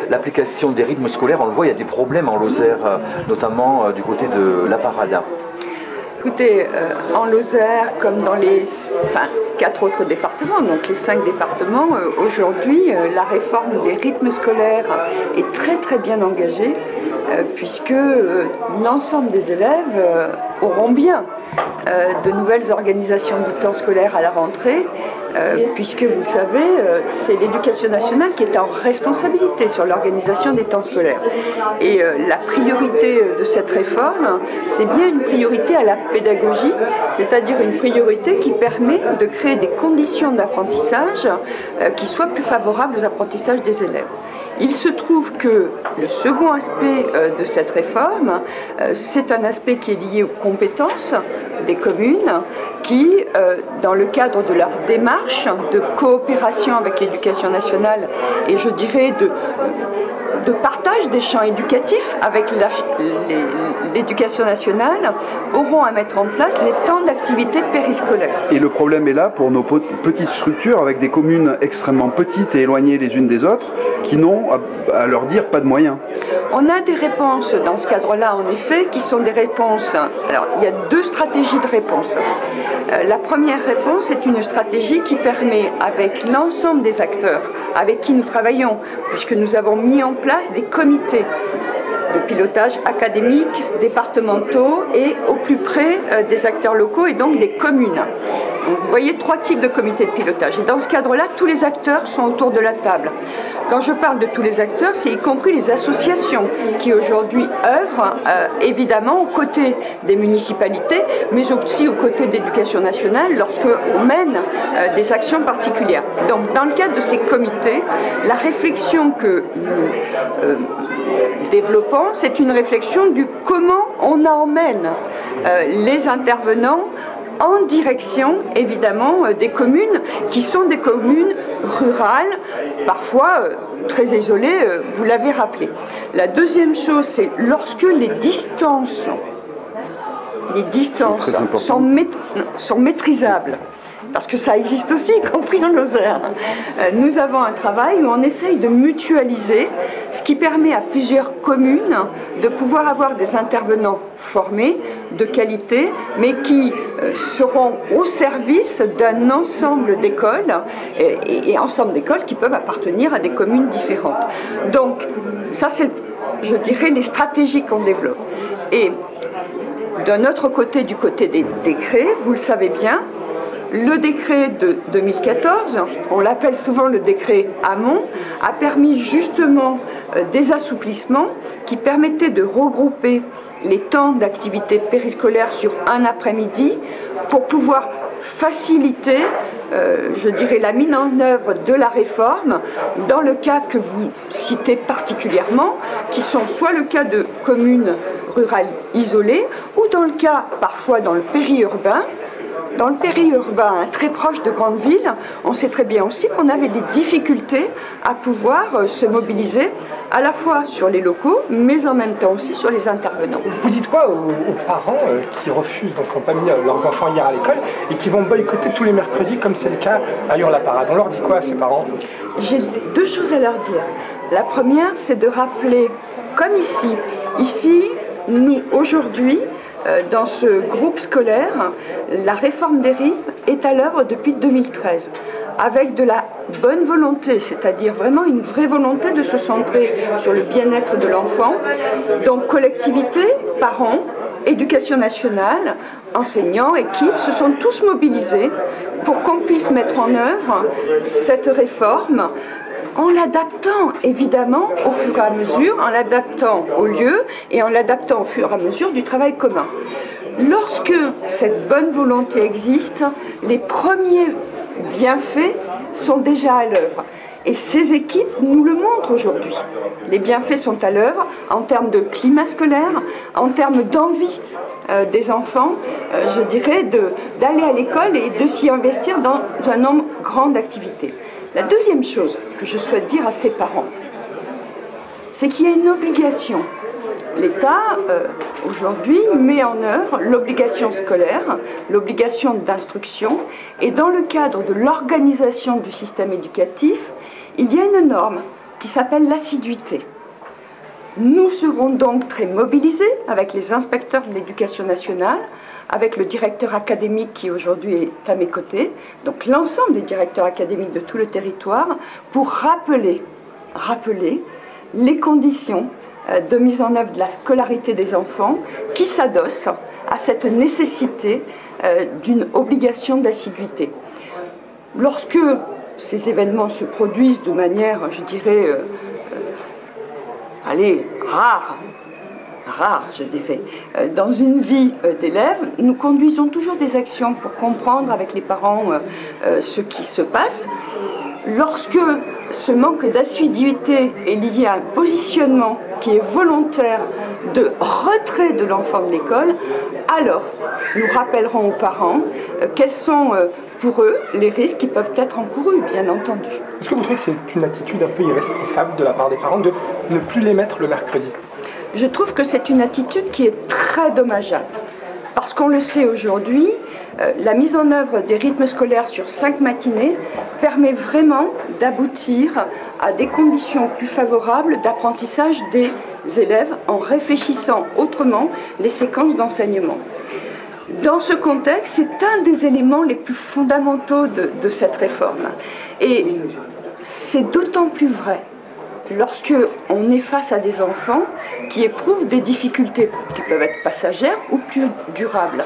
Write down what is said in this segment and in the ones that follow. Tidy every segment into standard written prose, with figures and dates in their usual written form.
L'application des rythmes scolaires, on le voit, il y a des problèmes en Lozère, notamment du côté de la Parada. Écoutez, en Lozère, comme dans les 4 autres départements, donc les 5 départements, aujourd'hui, la réforme des rythmes scolaires est très très bien engagée, puisque l'ensemble des élèves auront bien de nouvelles organisations du temps scolaire à la rentrée, puisque vous le savez, c'est l'Éducation nationale qui est en responsabilité sur l'organisation des temps scolaires. Et la priorité de cette réforme, c'est bien une priorité à la pédagogie, c'est-à-dire une priorité qui permet de créer des conditions d'apprentissage qui soient plus favorables aux apprentissages des élèves. Il se trouve que le second aspect de cette réforme, c'est un aspect qui est lié aux compétences des communes qui, dans le cadre de leur démarche de coopération avec l'éducation nationale et je dirais de partage des champs éducatifs avec l'éducation nationale, auront à mettre en place les temps d'activité périscolaire. Et le problème est là pour nos petites structures avec des communes extrêmement petites et éloignées les unes des autres qui n'ont, à leur dire, pas de moyens. On a des réponses dans ce cadre-là, en effet, qui sont des réponses. Alors, il y a 2 stratégies de réponse. La première réponse est une stratégie qui permet, avec l'ensemble des acteurs avec qui nous travaillons, puisque nous avons mis en place des comités de pilotage académiques, départementaux et au plus près des acteurs locaux et donc des communes. Donc, vous voyez 3 types de comités de pilotage. Et dans ce cadre-là, tous les acteurs sont autour de la table. Quand je parle de tous les acteurs, c'est y compris les associations qui aujourd'hui œuvrent évidemment aux côtés des municipalités, mais aussi aux côtés de l'éducation nationale lorsqu'on mène des actions particulières. Donc dans le cadre de ces comités, la réflexion que nous développons, c'est une réflexion du comment on emmène les intervenants en direction, évidemment, des communes qui sont des communes rurales, parfois très isolées, vous l'avez rappelé. La deuxième chose, c'est lorsque les distances sont maîtrisables, parce que ça existe aussi, y compris en Lozère. Nous avons un travail où on essaye de mutualiser, ce qui permet à plusieurs communes de pouvoir avoir des intervenants formés, de qualité, mais qui seront au service d'un ensemble d'écoles, et ensemble d'écoles qui peuvent appartenir à des communes différentes. Donc, ça c'est, je dirais, les stratégies qu'on développe. Et d'un autre côté, du côté des décrets, vous le savez bien, le décret de 2014, on l'appelle souvent le décret Hamon, a permis justement des assouplissements qui permettaient de regrouper les temps d'activité périscolaire sur un après-midi pour pouvoir faciliter, je dirais, la mise en œuvre de la réforme dans le cas que vous citez particulièrement, qui sont soit le cas de communes rurales isolées ou dans le cas, parfois dans le périurbain. Dans le périurbain, très proche de grandes villes, on sait très bien aussi qu'on avait des difficultés à pouvoir se mobiliser à la fois sur les locaux, mais en même temps aussi sur les intervenants. Vous dites quoi aux parents qui refusent, donc qui n'ont pas mis leurs enfants hier à l'école et qui vont boycotter tous les mercredis comme c'est le cas à Hurle-la-Parade? On leur dit quoi à ces parents? J'ai 2 choses à leur dire. La première, c'est de rappeler, comme ici, nous, aujourd'hui, dans ce groupe scolaire, la réforme des rythmes est à l'œuvre depuis 2013, avec de la bonne volonté, c'est-à-dire vraiment une vraie volonté de se centrer sur le bien-être de l'enfant. Donc collectivité, parents, éducation nationale, enseignants, équipes, se sont tous mobilisés pour qu'on puisse mettre en œuvre cette réforme en l'adaptant évidemment au fur et à mesure, en l'adaptant au lieu et en l'adaptant au fur et à mesure du travail commun. Lorsque cette bonne volonté existe, les premiers bienfaits sont déjà à l'œuvre. Et ces équipes nous le montrent aujourd'hui. Les bienfaits sont à l'œuvre en termes de climat scolaire, en termes d'envie des enfants, je dirais, d'aller à l'école et de s'y investir dans un nombre grand d'activités. La deuxième chose que je souhaite dire à ces parents, c'est qu'il y a une obligation. L'État, aujourd'hui, met en œuvre l'obligation scolaire, l'obligation d'instruction, et dans le cadre de l'organisation du système éducatif, il y a une norme qui s'appelle l'assiduité. Nous serons donc très mobilisés avec les inspecteurs de l'éducation nationale, avec le directeur académique qui aujourd'hui est à mes côtés, donc l'ensemble des directeurs académiques de tout le territoire, pour rappeler les conditions de mise en œuvre de la scolarité des enfants qui s'adossent à cette nécessité d'une obligation d'assiduité. Lorsque ces événements se produisent de manière, je dirais, rare, je dirais, dans une vie d'élève, nous conduisons toujours des actions pour comprendre avec les parents ce qui se passe. Lorsque ce manque d'assiduité est lié à un positionnement qui est volontaire de retrait de l'enfant de l'école, alors nous rappellerons aux parents quels sont pour eux les risques qui peuvent être encourus, bien entendu. Est-ce que vous trouvez que c'est une attitude un peu irresponsable de la part des parents de ne plus les mettre le mercredi? Je trouve que c'est une attitude qui est très dommageable. Parce qu'on le sait aujourd'hui, la mise en œuvre des rythmes scolaires sur 5 matinées permet vraiment d'aboutir à des conditions plus favorables d'apprentissage des élèves en réfléchissant autrement les séquences d'enseignement. Dans ce contexte, c'est un des éléments les plus fondamentaux de cette réforme. Et c'est d'autant plus vrai lorsque on est face à des enfants qui éprouvent des difficultés qui peuvent être passagères ou plus durables.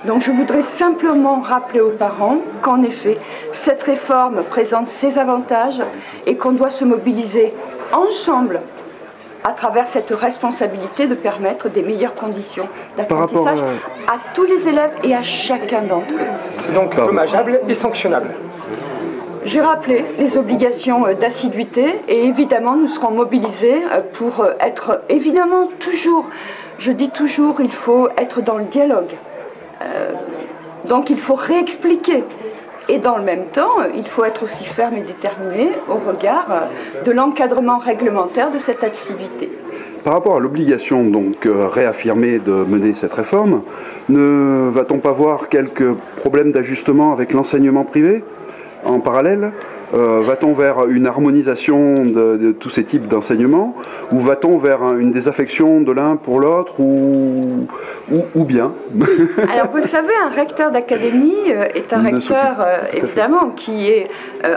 Donc je voudrais simplement rappeler aux parents qu'en effet, cette réforme présente ses avantages et qu'on doit se mobiliser ensemble à travers cette responsabilité de permettre des meilleures conditions d'apprentissage à tous les élèves et à chacun d'entre eux. C'est donc dommageable et sanctionnable. J'ai rappelé les obligations d'assiduité et évidemment nous serons mobilisés pour être évidemment toujours, je dis toujours, il faut être dans le dialogue. Donc il faut réexpliquer. Et dans le même temps, il faut être aussi ferme et déterminé au regard de l'encadrement réglementaire de cette assiduité. Par rapport à l'obligation donc réaffirmée de mener cette réforme, ne va-t-on pas voir quelques problèmes d'ajustement avec l'enseignement privé en parallèle? Va-t-on vers une harmonisation de tous ces types d'enseignement, ou va-t-on vers une désaffection de l'un pour l'autre, ou bien? Alors vous le savez, un recteur d'académie est un recteur évidemment qui est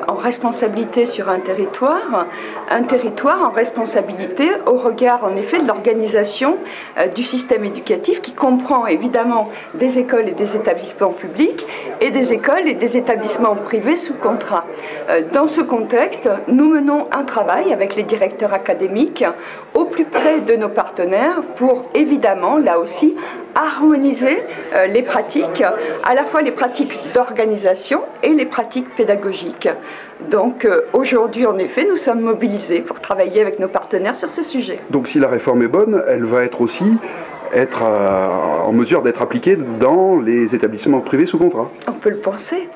en responsabilité sur un territoire en responsabilité au regard en effet de l'organisation du système éducatif qui comprend évidemment des écoles et des établissements publics et des écoles et des établissements privés sous contrat. Dans ce contexte, nous menons un travail avec les directeurs académiques au plus près de nos partenaires pour évidemment, là aussi, harmoniser les pratiques, à la fois les pratiques d'organisation et les pratiques pédagogiques. Donc aujourd'hui, en effet, nous sommes mobilisés pour travailler avec nos partenaires sur ce sujet. Donc si la réforme est bonne, elle va être aussi en mesure d'être appliquée dans les établissements privés sous contrat. On peut le penser.